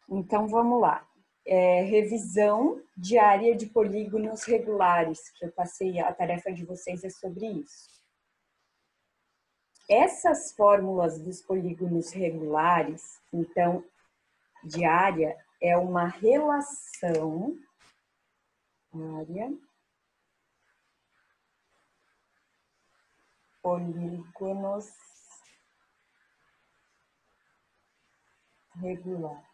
Então, vamos lá. Revisão diária de polígonos regulares, que eu passei, a tarefa de vocês é sobre isso. Essas fórmulas dos polígonos regulares, então, diária é uma relação área, polígonos regulares.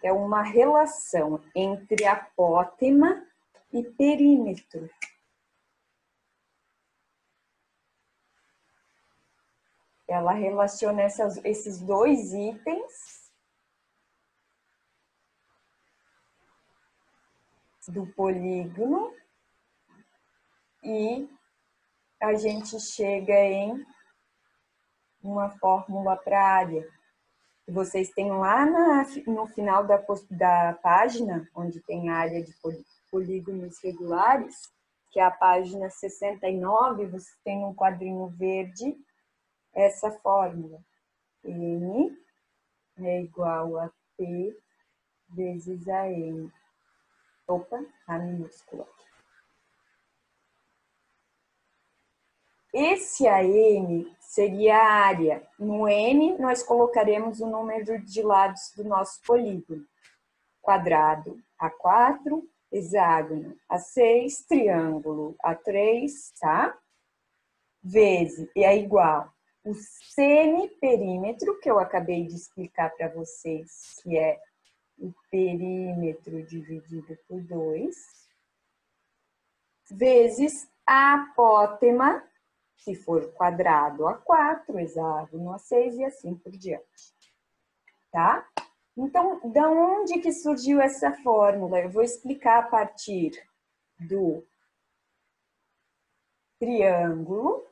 É uma relação entre apótema e perímetro. Ela relaciona esses dois itens do polígono e a gente chega em uma fórmula para a área. Vocês têm lá no final da página, onde tem a área de polígonos regulares, que é a página 69, você tem um quadrinho verde, essa fórmula. N é igual a P vezes a N. Opa, a minúscula. Esse AN seria a área. No N, nós colocaremos o número de lados do nosso polígono. Quadrado, A4, hexágono, A6, triângulo, A3, tá? Vezes, e é igual o semiperímetro, que eu acabei de explicar para vocês, que é o perímetro dividido por 2, vezes a apótema, se for quadrado A4, hexágono A6 e assim por diante. Tá? Então, da onde que surgiu essa fórmula? Eu vou explicar a partir do triângulo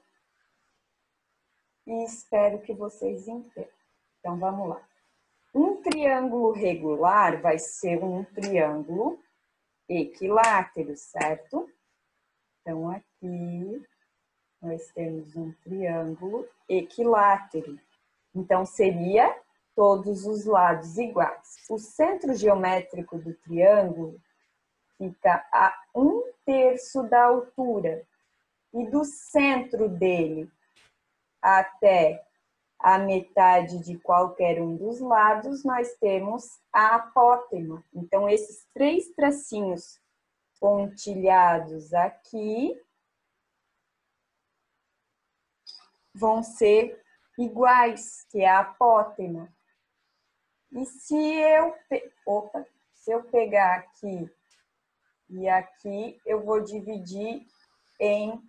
e espero que vocês entendam. Então, vamos lá. Um triângulo regular vai ser um triângulo equilátero, certo? Então, aqui nós temos um triângulo equilátero. Então, seria todos os lados iguais. O centro geométrico do triângulo fica a 1/3 da altura. E do centro dele até a metade de qualquer um dos lados, nós temos a apótema. Então, esses 3 tracinhos pontilhados aqui vão ser iguais, que é a apótema. E se eu pegar aqui e aqui, eu vou dividir em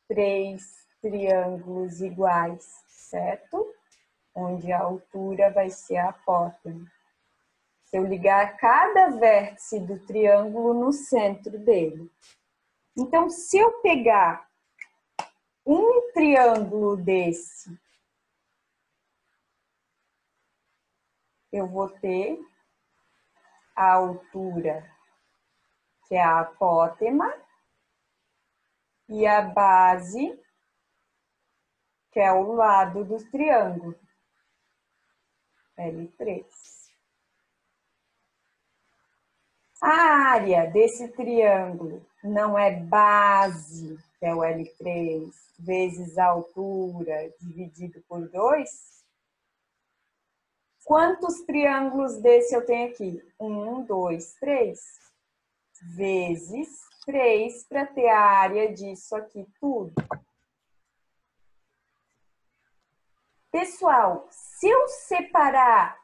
3 triângulos iguais, certo? Onde a altura vai ser a apótema. Se eu ligar cada vértice do triângulo no centro dele. Então, se eu pegar um triângulo desse, eu vou ter a altura, que é a apótema, e a base, que é o lado do triângulo, L3. A área desse triângulo não é base, que é o L3, vezes a altura dividido por 2? Quantos triângulos desse eu tenho aqui? 1, 2, 3. Vezes 3 para ter a área disso aqui tudo. Pessoal, se eu separar,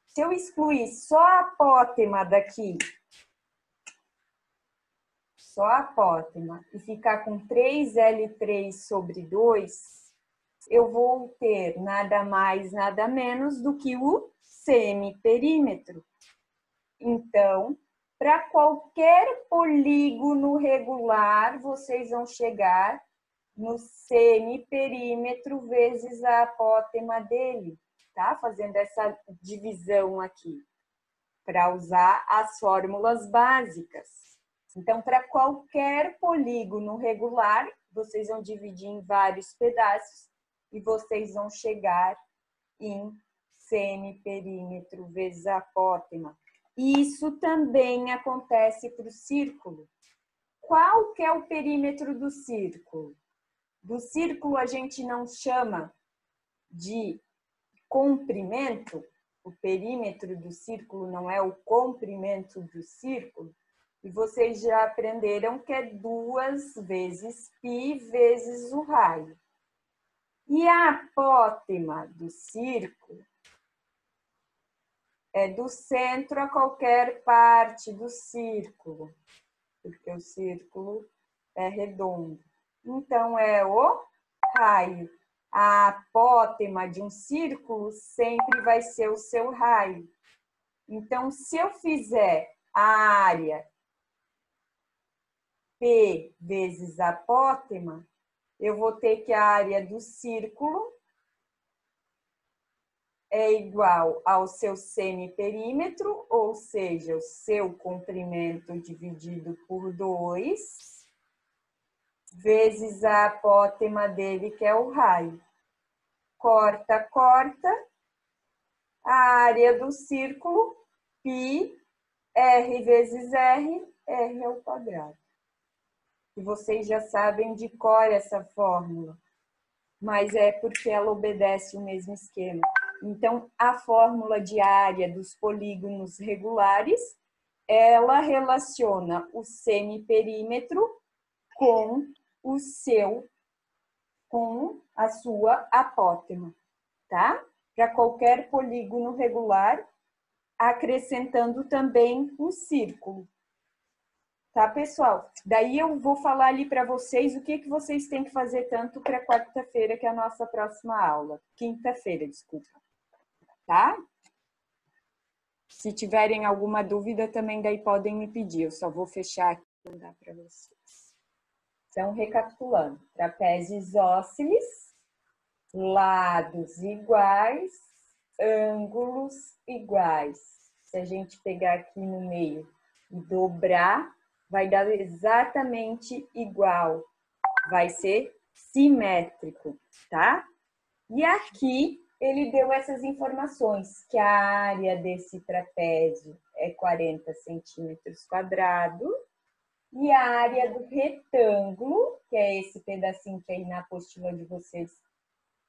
se eu excluir só a apótema daqui, só a apótema, e ficar com 3L3 sobre 2, eu vou ter nada mais, nada menos do que o semiperímetro. Então, para qualquer polígono regular, vocês vão chegar no semiperímetro vezes a apótema dele, tá? Fazendo essa divisão aqui, para usar as fórmulas básicas. Então, para qualquer polígono regular, vocês vão dividir em vários pedaços e vocês vão chegar em semiperímetro vezes apótema. Isso também acontece para o círculo. Qual que é o perímetro do círculo? Do círculo a gente não chama de comprimento, o perímetro do círculo não é o comprimento do círculo, e vocês já aprenderam que é 2 vezes π vezes o raio. E a apótema do círculo é do centro a qualquer parte do círculo, porque o círculo é redondo. Então, é o raio. A apótema de um círculo sempre vai ser o seu raio. Então, se eu fizer a área P vezes apótema, eu vou ter que a área do círculo é igual ao seu semiperímetro, ou seja, o seu comprimento dividido por 2, vezes a apótema dele, que é o raio. Corta, corta. A área do círculo, π, R vezes R ao quadrado. E vocês já sabem de cor essa fórmula, mas é porque ela obedece o mesmo esquema. Então, a fórmula de área dos polígonos regulares, ela relaciona o semiperímetro com a sua apótema, tá? Para qualquer polígono regular, acrescentando também o círculo. Tá, pessoal? Daí eu vou falar ali para vocês o que vocês têm que fazer tanto para quarta-feira, que é a nossa próxima aula. Quinta-feira, desculpa. Tá? Se tiverem alguma dúvida, também daí podem me pedir. Eu só vou fechar aqui e mandar para vocês. Então, recapitulando. Trapézio isósceles, lados iguais, ângulos iguais. Se a gente pegar aqui no meio e dobrar, vai dar exatamente igual. Vai ser simétrico, tá? E aqui ele deu essas informações, que a área desse trapézio é 40 centímetros quadrados e a área do retângulo, que é esse pedacinho que aí na apostila de vocês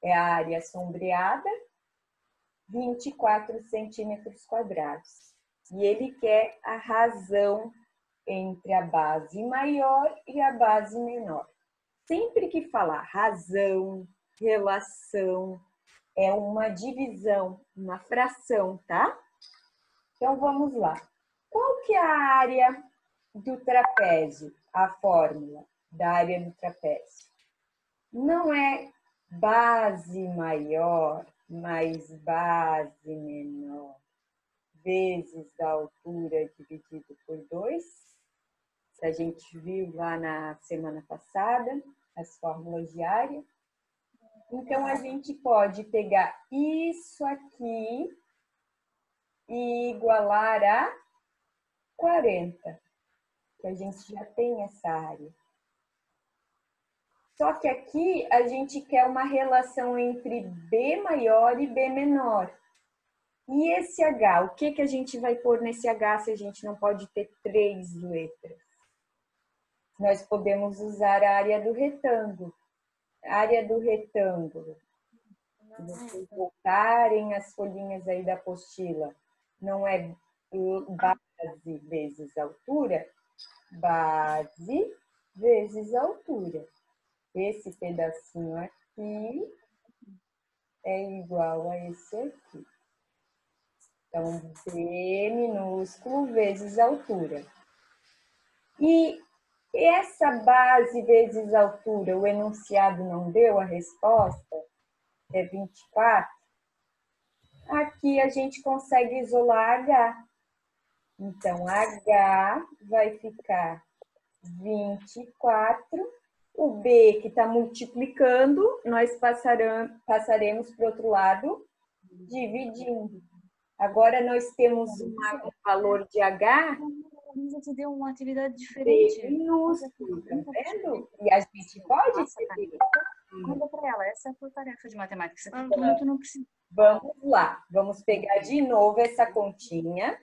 é a área sombreada, 24 centímetros quadrados. E ele quer a razão entre a base maior e a base menor. Sempre que falar razão, relação, é uma divisão, uma fração, tá? Então, vamos lá. Qual que é a área do trapézio? A fórmula da área do trapézio. Não é base maior mais base menor vezes a altura dividido por 2. A gente viu lá na semana passada as fórmulas de área. Então, a gente pode pegar isso aqui e igualar a 40, que a gente já tem essa área. Só que aqui a gente quer uma relação entre B maior e B menor. E esse H, o que a gente vai pôr nesse H se a gente não pode ter 3 letras? Nós podemos usar a área do retângulo. A área do retângulo, se vocês voltarem as folhinhas aí da apostila, não é base vezes altura? Base vezes altura. Esse pedacinho aqui é igual a esse aqui. Então, B minúsculo vezes altura. E essa base vezes altura, o enunciado não deu a resposta, é 24. Aqui a gente consegue isolar H. Então, H vai ficar 24. O B que está multiplicando, nós passaremos para o outro lado, dividindo. Agora, nós temos um valor de H Luísa te deu uma atividade diferente. B minúsculo, tá vendo? E a gente pode escrever. Manda para ela, essa é a tua tarefa de matemática. Você tem muito, não precisa. Vamos lá, vamos pegar de novo essa continha.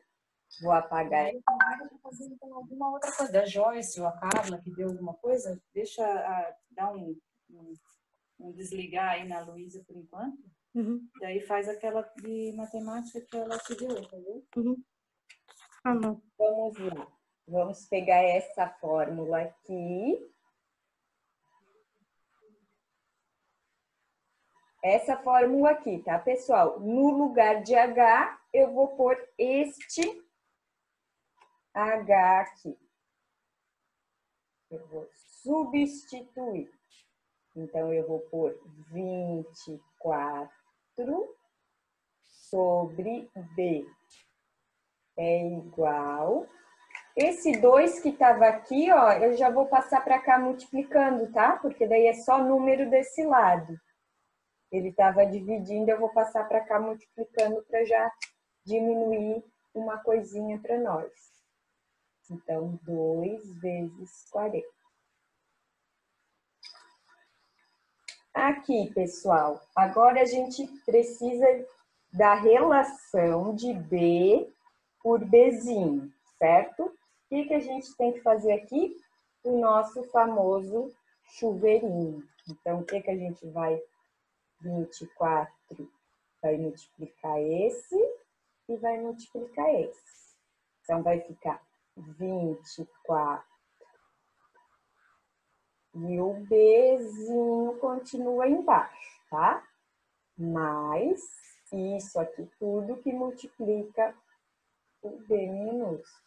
Vou apagar. Fazer então, alguma outra coisa da Joyce ou a Carla que deu alguma coisa, deixa dar um desligar aí na Luísa por enquanto. Daí faz aquela de matemática que ela te deu, entendeu? Vamos lá. Vamos pegar essa fórmula aqui. Essa fórmula aqui, tá, pessoal? No lugar de H, eu vou pôr este H aqui. Eu vou substituir. Então, eu vou pôr 24 sobre B é igual. Esse 2 que estava aqui, ó, eu já vou passar para cá multiplicando, tá? Porque daí é só número desse lado. Ele estava dividindo, eu vou passar para cá multiplicando para já diminuir uma coisinha para nós. Então, 2 vezes 40. Aqui, pessoal, agora a gente precisa da relação de B por Bzinho, certo? O que a gente tem que fazer aqui? O nosso famoso chuveirinho. Então, o que a gente vai... 24 vai multiplicar esse e vai multiplicar esse. Então, vai ficar 24. E o Bzinho continua embaixo, tá? Mais isso aqui tudo que multiplica o B minúsculo.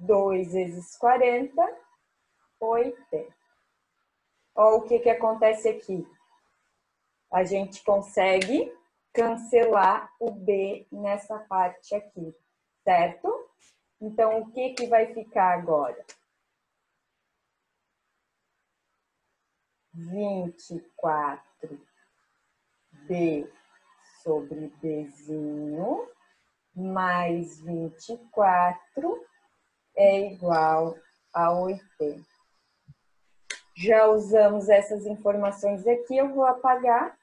2 vezes 40, 80. Olha o que acontece aqui. A gente consegue cancelar o B nessa parte aqui, certo? Então, o que vai ficar agora? 24B sobre Bzinho mais 24 é igual a 80. Já usamos essas informações aqui, eu vou apagar.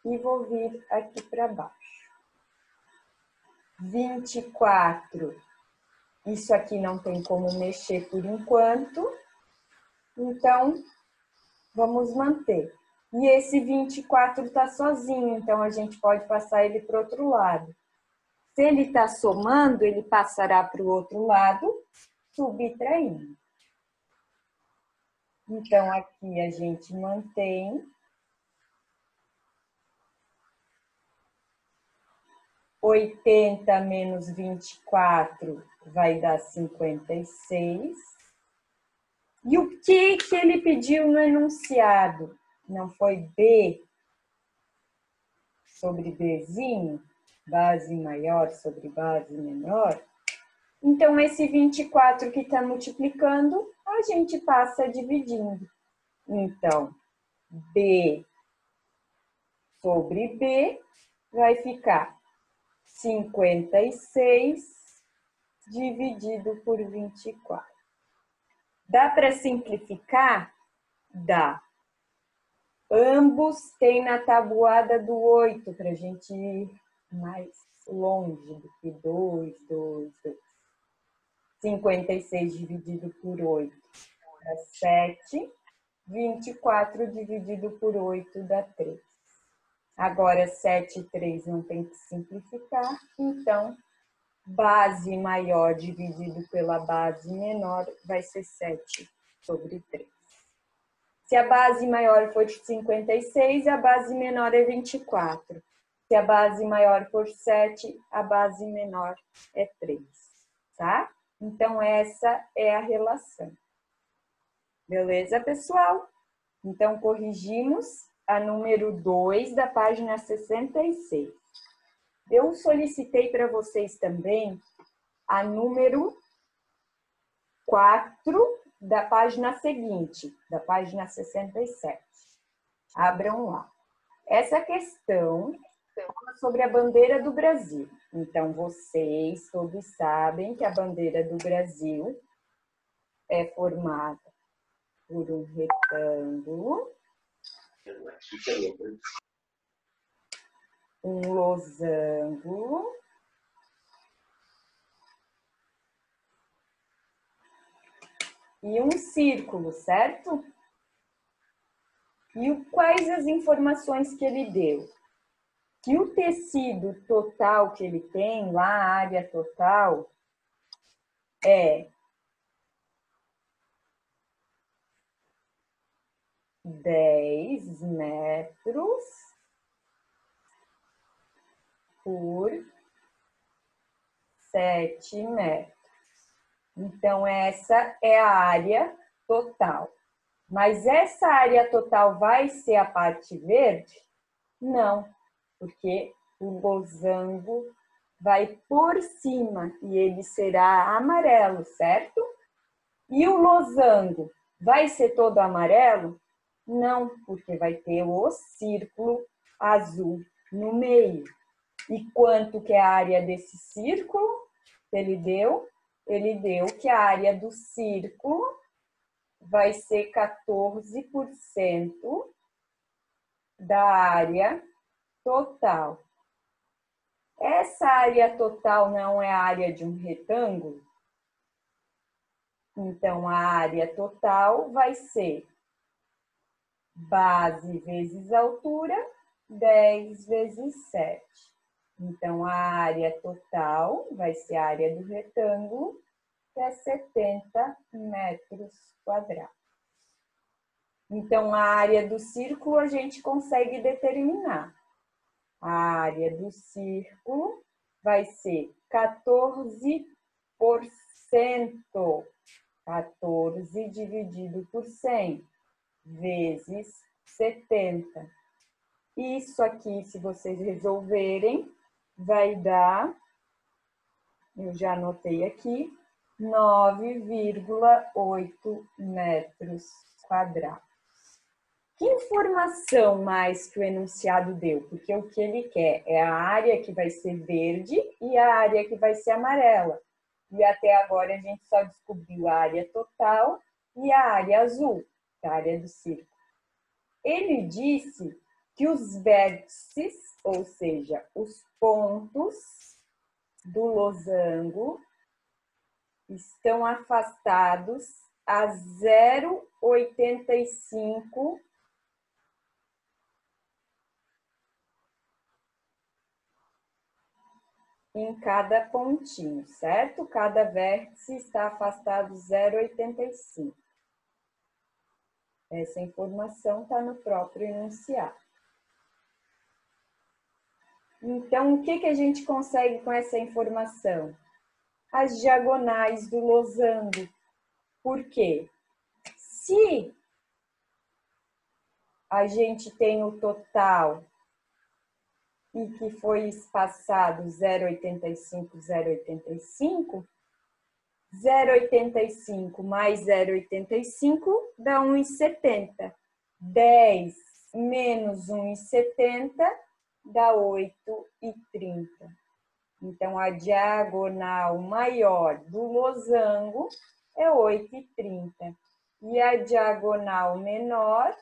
E vou vir aqui para baixo. 24, isso aqui não tem como mexer por enquanto, então vamos manter. E esse 24 está sozinho, então a gente pode passar ele para o outro lado. Se ele está somando, ele passará para o outro lado, subtraindo. Então, aqui a gente mantém 80 menos 24 vai dar 56. E o que ele pediu no enunciado? Não foi B sobre Bzinho? Base maior sobre base menor? Então, esse 24 que está multiplicando, a gente passa dividindo. Então, B sobre B vai ficar 56 dividido por 24. Dá para simplificar? Dá. Ambos têm na tabuada do 8, para a gente ir mais longe do que 2, 2, 2. 56 dividido por 8 dá 7. 24 dividido por 8 dá 3. Agora, 7 e 3 não tem que simplificar, então, base maior dividido pela base menor vai ser 7 sobre 3. Se a base maior for 56, a base menor é 24. Se a base maior for 7, a base menor é 3, tá? Então, essa é a relação. Beleza, pessoal? Então, corrigimos a número 2 da página 66. Eu solicitei para vocês também a número 4 da página seguinte, da página 67. Abram lá. Essa questão fala sobre a bandeira do Brasil. Então, vocês todos sabem que a bandeira do Brasil é formada por um retângulo, um losango e um círculo, certo? E quais as informações que ele deu? Que o tecido total que ele tem, lá a área total, é 10 metros por 7 metros. Então, essa é a área total. Mas essa área total vai ser a parte verde? Não, porque o losango vai por cima e ele será amarelo, certo? E o losango vai ser todo amarelo? Não, porque vai ter o círculo azul no meio. E quanto que é a área desse círculo? Ele deu que a área do círculo vai ser 14% da área total. Essa área total não é a área de um retângulo? Então, a área total vai ser base vezes altura, 10 vezes 7. Então, a área total vai ser a área do retângulo, que é 70 metros quadrados. Então, a área do círculo a gente consegue determinar. A área do círculo vai ser 14%. 14 dividido por 100 vezes 70. Isso aqui, se vocês resolverem, vai dar, eu já anotei aqui, 9,8 metros quadrados. Que informação mais que o enunciado deu? Porque o que ele quer é a área que vai ser verde e a área que vai ser amarela. E até agora a gente só descobriu a área total e a área azul, a área do círculo. Ele disse que os vértices, ou seja, os pontos do losango, estão afastados a 0,85 em cada pontinho, certo? Cada vértice está afastado 0,85. Essa informação está no próprio enunciado. Então, o que a gente consegue com essa informação? As diagonais do losango. Por quê? Se a gente tem o total e que foi espaçado 0,85, 0,85, 0,85 mais 0,85 dá 1,70. 10 menos 1,70 dá 8,30. Então, a diagonal maior do losango é 8,30. E a diagonal menor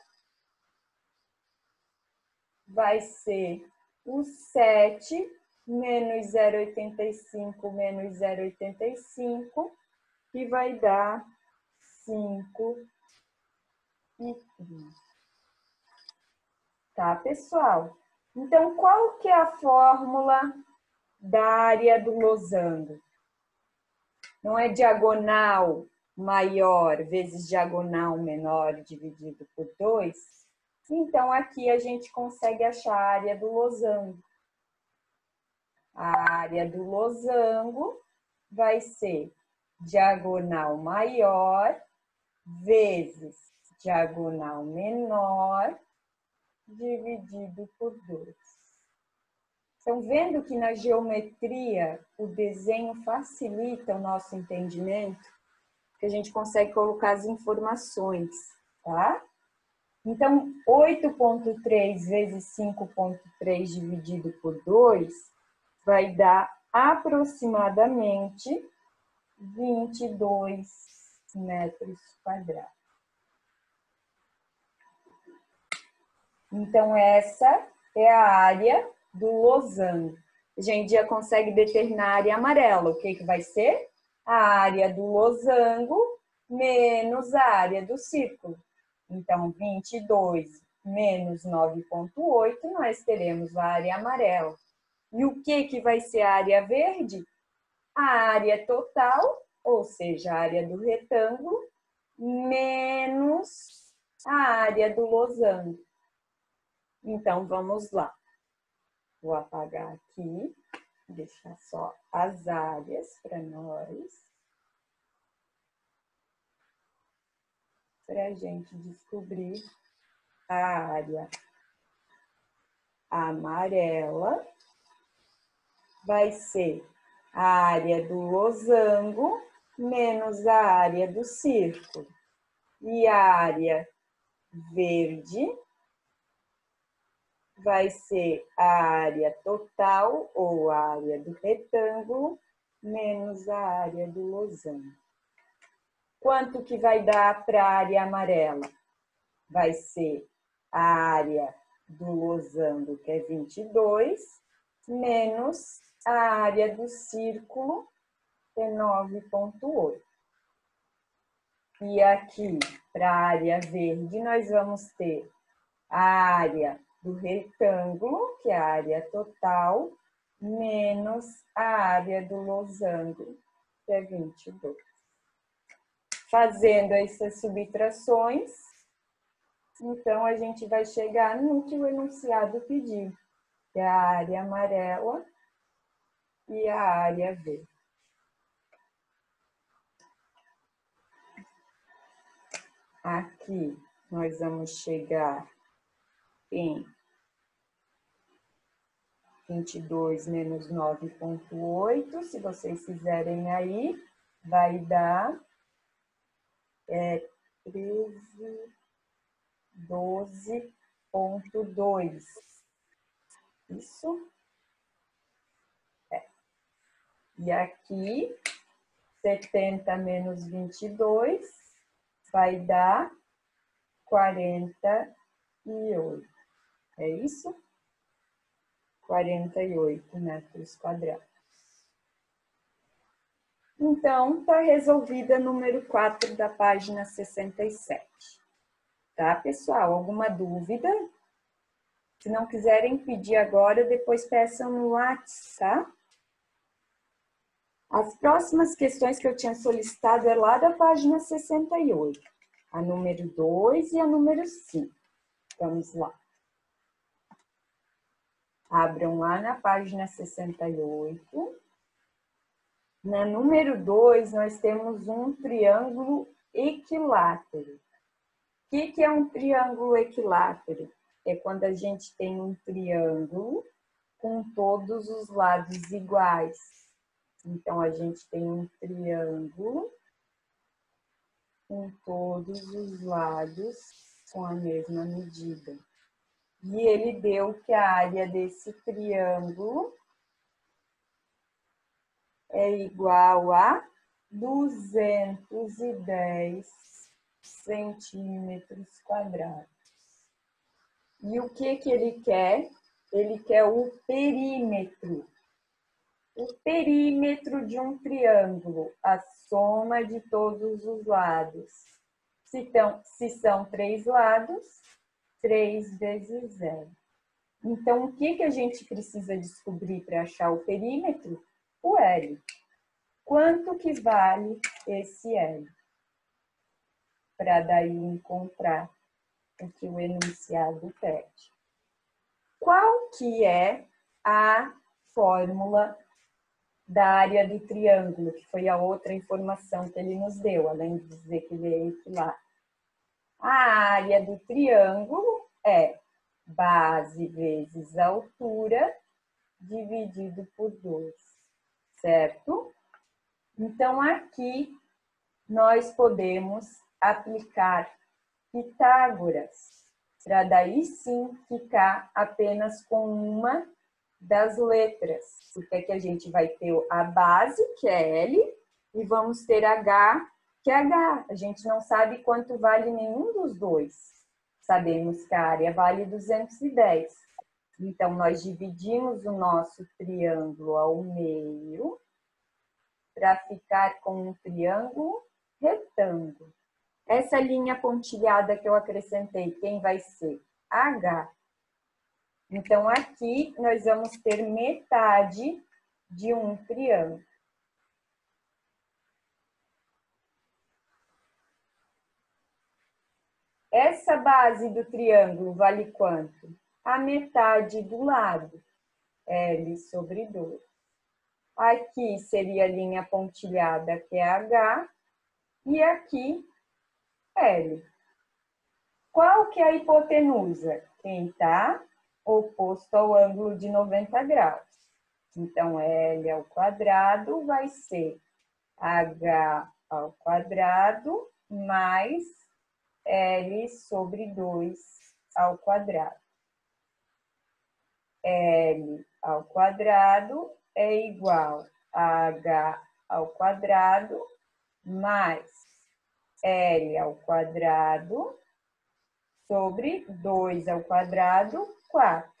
vai ser o 7 menos 0,85 menos 0,85, que vai dar 5,30. Tá, pessoal? Então, qual que é a fórmula da área do losango? Não é diagonal maior vezes diagonal menor dividido por 2? Então, aqui a gente consegue achar a área do losango. A área do losango vai ser diagonal maior vezes diagonal menor dividido por 2. Estão vendo que na geometria o desenho facilita o nosso entendimento? que a gente consegue colocar as informações, tá? Então, 8,3 vezes 5,3 dividido por 2 vai dar aproximadamente 22 metros quadrados. Então, essa é a área do losango. A gente já consegue determinar a área amarela. O que vai ser? A área do losango menos a área do círculo. Então, 22 menos 9,8, nós teremos a área amarela. E o que vai ser a área verde? A área total, ou seja, a área do retângulo, menos a área do losango. Então, vamos lá. Vou apagar aqui, deixar só as áreas para nós. Para a gente descobrir a área amarela, vai ser a área do losango menos a área do círculo. E a área verde vai ser a área total, ou a área do retângulo, menos a área do losango. Quanto que vai dar para a área amarela? Vai ser a área do losango, que é 22, menos a área do círculo, que é 9,8. E aqui, para a área verde, nós vamos ter a área do retângulo, que é a área total, menos a área do losango, que é 22. Fazendo essas subtrações, então a gente vai chegar no que o enunciado pediu, que é a área amarela e a área verde. Aqui nós vamos chegar em 22 menos 9,8. Se vocês fizerem aí, vai dar 12,2. Isso? E aqui, 70 menos 22 vai dar 48. É isso? 48 metros quadrados. Então, está resolvida número 4 da página 67. Tá, pessoal? Alguma dúvida? Se não quiserem pedir agora, depois peçam no WhatsApp, tá? As próximas questões que eu tinha solicitado é lá da página 68. A número 2 e a número 5. Vamos lá. Abram lá na página 68. Na número 2, nós temos um triângulo equilátero. O que é um triângulo equilátero? É quando a gente tem um triângulo com todos os lados iguais. Então, a gente tem um triângulo com todos os lados com a mesma medida. E ele deu que a área desse triângulo é igual a 210 centímetros quadrados. E o que ele quer? Ele quer o perímetro. O perímetro de um triângulo, a soma de todos os lados. Se são 3 lados, 3 vezes 0. Então, o que a gente precisa descobrir para achar o perímetro? O L. Quanto que vale esse L? Para daí encontrar o que o enunciado pede. Qual que é a fórmula da área do triângulo, que foi a outra informação que ele nos deu, além de dizer que ele é equilátero? A área do triângulo é base vezes altura dividido por 2, certo? Então, aqui nós podemos aplicar Pitágoras, para daí sim ficar apenas com uma das letras. Porque aqui a gente vai ter a base, que é L, e vamos ter H, que é H. A gente não sabe quanto vale nenhum dos dois. Sabemos que a área vale 210. Então, nós dividimos o nosso triângulo ao meio para ficar com um triângulo retângulo. Essa linha pontilhada que eu acrescentei, quem vai ser? H. Então, aqui nós vamos ter metade de um triângulo. Essa base do triângulo vale quanto? A metade do lado, L sobre 2. Aqui seria a linha pontilhada, que é H, e aqui L. Qual que é a hipotenusa? Quem está oposto ao ângulo de 90 graus. Então, L ao quadrado vai ser H ao quadrado mais L sobre 2 ao quadrado. L ao quadrado é igual a H ao quadrado mais L ao quadrado sobre 2 ao quadrado, 4.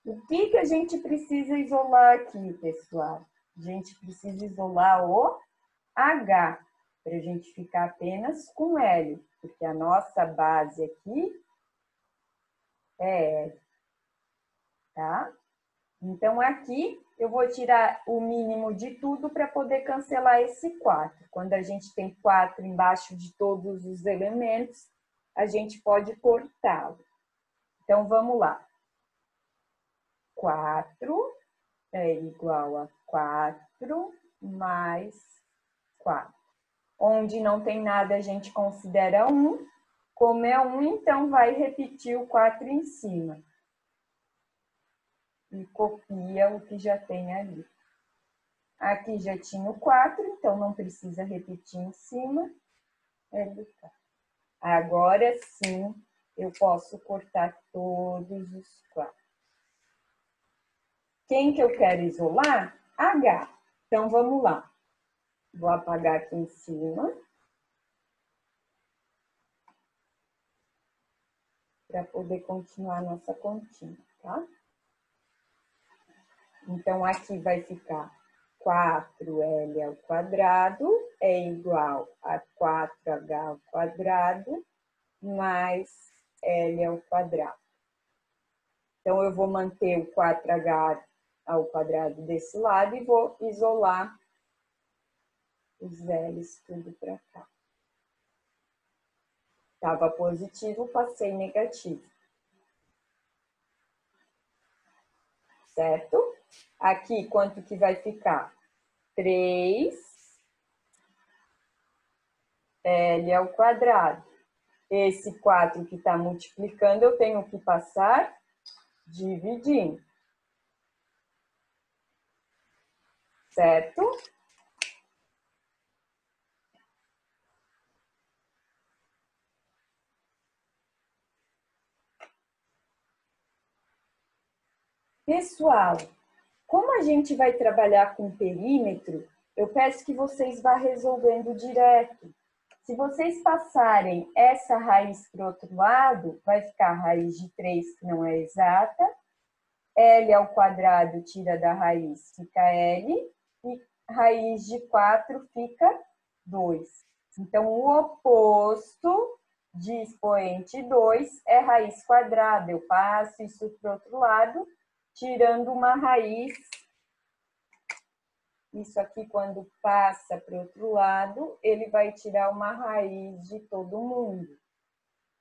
O que a gente precisa isolar aqui, pessoal? A gente precisa isolar o H, para a gente ficar apenas com L, porque a nossa base aqui é L, tá? Então, aqui eu vou tirar o mínimo de tudo para poder cancelar esse 4. Quando a gente tem 4 embaixo de todos os elementos, a gente pode cortá-lo. Então, vamos lá. 4 é igual a 4 mais 4. Onde não tem nada, a gente considera 1. Como é 1, então vai repetir o 4 em cima. E copia o que já tem ali. Aqui já tinha o 4, então não precisa repetir em cima. É do 4. Agora sim, eu posso cortar todos os 4. Quem que eu quero isolar? H. Então, vamos lá. Vou apagar aqui em cima. Para poder continuar a nossa continha, tá? Então, aqui vai ficar 4L ao quadrado é igual a 4H ao quadrado mais L ao quadrado. Então, eu vou manter o 4H ao quadrado desse lado e vou isolar os L's tudo para cá. Estava positivo, passei negativo. Certo? Aqui, quanto que vai ficar? 3 L ao quadrado. Esse 4 que está multiplicando, eu tenho que passar dividindo. Certo? Pessoal, como a gente vai trabalhar com perímetro, eu peço que vocês vá resolvendo direto. Se vocês passarem essa raiz para o outro lado, vai ficar a raiz de 3, que não é exata. L ao quadrado tira da raiz, fica L. E raiz de 4 fica 2. Então, o oposto de expoente 2 é raiz quadrada. Eu passo isso para o outro lado, tirando uma raiz. Isso aqui, quando passa para o outro lado, ele vai tirar uma raiz de todo mundo.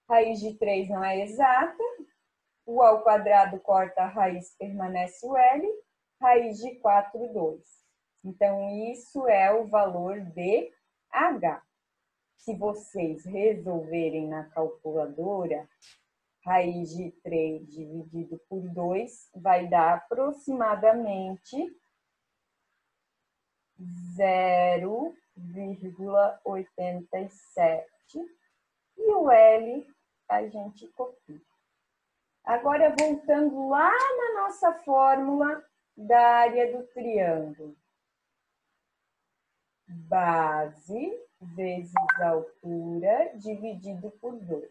Raiz de 3 não é exata. O ao quadrado corta a raiz, permanece o L. Raiz de 4, 2. Então, isso é o valor de H. Se vocês resolverem na calculadora, raiz de 3 dividido por 2 vai dar aproximadamente 0,5. 0,87. E o L a gente copia. Agora, voltando lá na nossa fórmula da área do triângulo. Base vezes altura dividido por 2.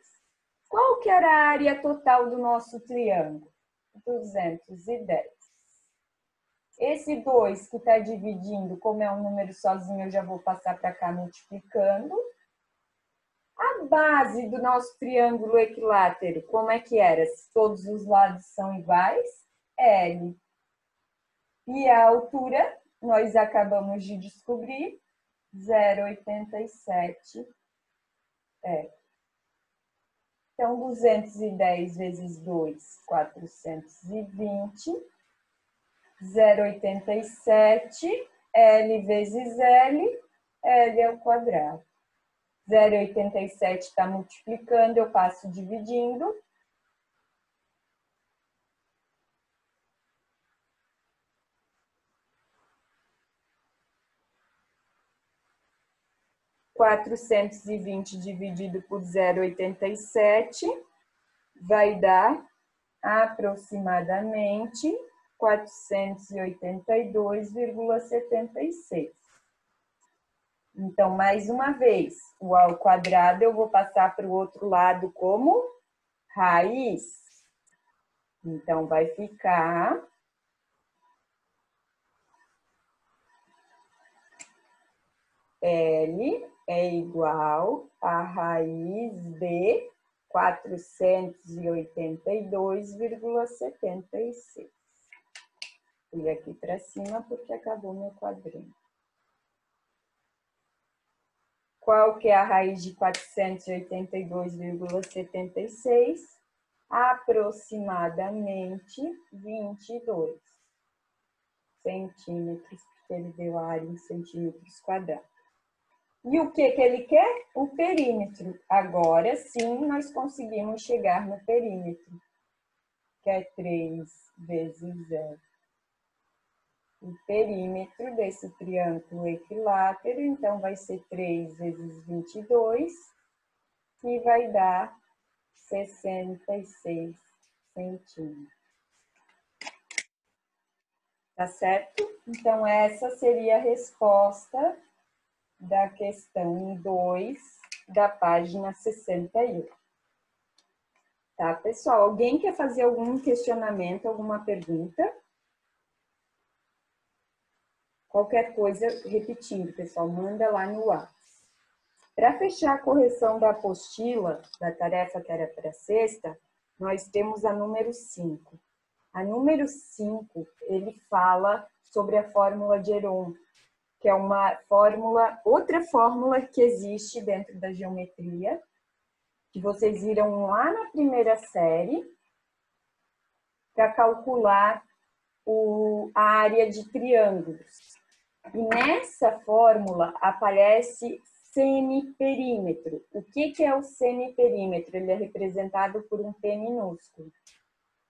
Qual que era a área total do nosso triângulo? 210. Esse 2 que está dividindo, como é um número sozinho, eu já vou passar para cá multiplicando. A base do nosso triângulo equilátero, como é que era? Se todos os lados são iguais, L. E a altura, nós acabamos de descobrir, 0,87 é. Então, 210 vezes 2, 420. 0,87, L vezes L, L ao quadrado. 0,87 está multiplicando, eu passo dividindo. (420) dividido por 0,87 vai dar aproximadamente 482,76. Então, mais uma vez, o ao quadrado eu vou passar para o outro lado como raiz. Então, vai ficar L é igual a raiz de 482,76. Fui aqui para cima porque acabou meu quadrinho. Qual que é a raiz de 482,76? Aproximadamente 22 centímetros, porque ele deu a área em centímetros quadrados. E o que ele quer? O perímetro. Agora sim, nós conseguimos chegar no perímetro, que é 3 vezes 0. O perímetro desse triângulo equilátero, então, vai ser 3 vezes 22, que vai dar 66 centímetros. Tá certo? Então, essa seria a resposta da questão 2 da página 61. Tá, pessoal? Alguém quer fazer algum questionamento, alguma pergunta? Qualquer coisa, repetindo, pessoal, manda lá no WhatsApp. Para fechar a correção da apostila, da tarefa que era para sexta, nós temos a número 5. A número 5, ele fala sobre a fórmula de Heron, que é uma fórmula, outra fórmula que existe dentro da geometria, que vocês viram lá na primeira série, para calcular a área de triângulos. E nessa fórmula aparece semiperímetro. O que é o semiperímetro? Ele é representado por um P minúsculo.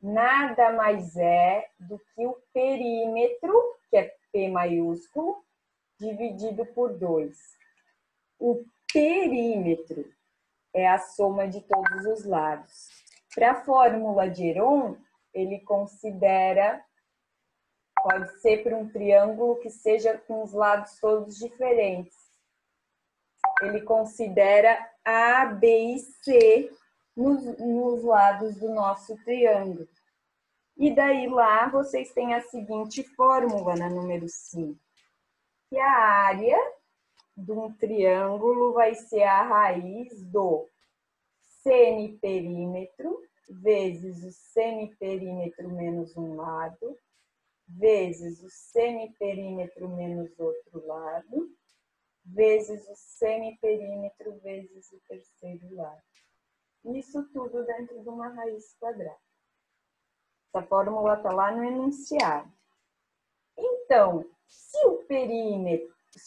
Nada mais é do que o perímetro, que é P maiúsculo, dividido por 2. O perímetro é a soma de todos os lados. Para a fórmula de Heron, ele considera, pode ser para um triângulo que seja com os lados todos diferentes. Ele considera A, B e C nos lados do nosso triângulo. E daí lá vocês têm a seguinte fórmula na número 5. Que a área de um triângulo vai ser a raiz do semiperímetro vezes o semiperímetro menos um lado, vezes o semiperímetro menos outro lado, vezes o semiperímetro vezes o terceiro lado. Isso tudo dentro de uma raiz quadrada. Essa fórmula está lá no enunciado. Então, se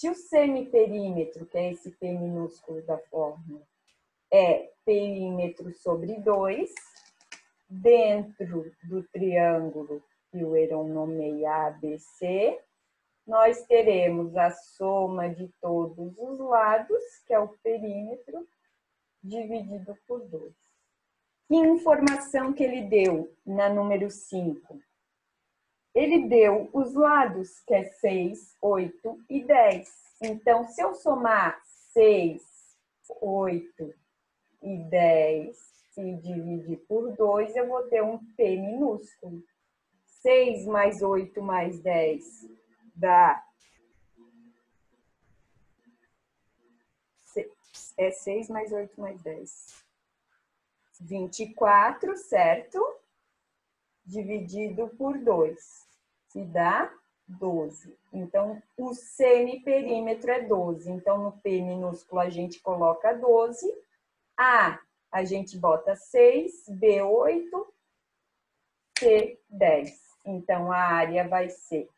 o semiperímetro, que é esse P minúsculo da fórmula, é perímetro sobre 2, dentro do triângulo que o Heron nomeia ABC, nós teremos a soma de todos os lados, que é o perímetro, dividido por 2. Que informação que ele deu na número 5? Ele deu os lados, que é 6, 8 e 10. Então, se eu somar 6, 8 e 10 e dividir por 2, eu vou ter um P minúsculo. 6 mais 8 mais 10 dá... É 6 mais 8 mais 10. 24, certo? Dividido por 2. Que dá 12. Então, o semiperímetro é 12. Então, no P minúsculo, a gente coloca 12. A gente bota 6. B, 8. C, 10. Então, a área vai ser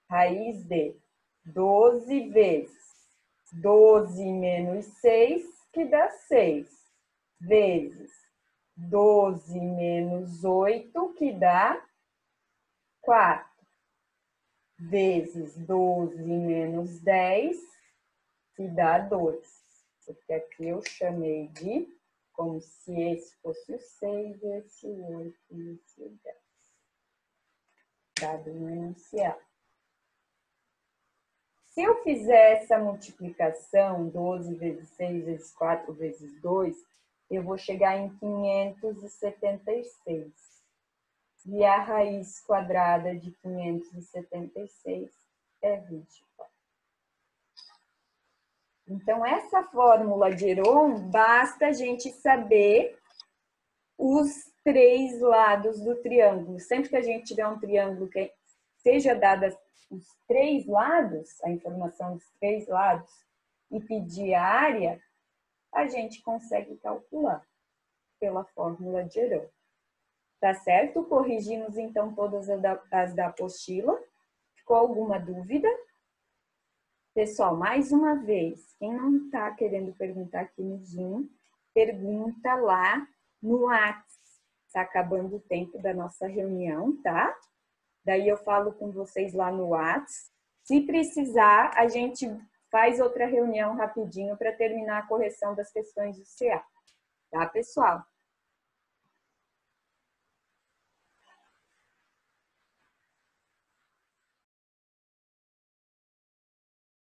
raiz de 12 vezes 12 menos 6, que dá 6. Vezes 12 menos 8, que dá 4. Vezes 12 menos 10, que dá 2. Porque aqui eu chamei de como se esse fosse o 6, esse o 8 e esse o 10. Dado no enunciado. Se eu fizer essa multiplicação, 12 vezes 6 vezes 4 vezes 2, eu vou chegar em 576. E a raiz quadrada de 576 é 24. Então, essa fórmula de Heron, basta a gente saber os 3 lados do triângulo. Sempre que a gente tiver um triângulo que seja dada os 3 lados, a informação dos 3 lados, e pedir a área, a gente consegue calcular pela fórmula de Heron. Tá certo? Corrigimos, então, todas as da apostila. Ficou alguma dúvida? Pessoal, mais uma vez, quem não está querendo perguntar aqui no Zoom, pergunta lá no WhatsApp. Está acabando o tempo da nossa reunião, tá? Daí eu falo com vocês lá no WhatsApp. Se precisar, a gente faz outra reunião rapidinho para terminar a correção das questões do CA. Tá, pessoal?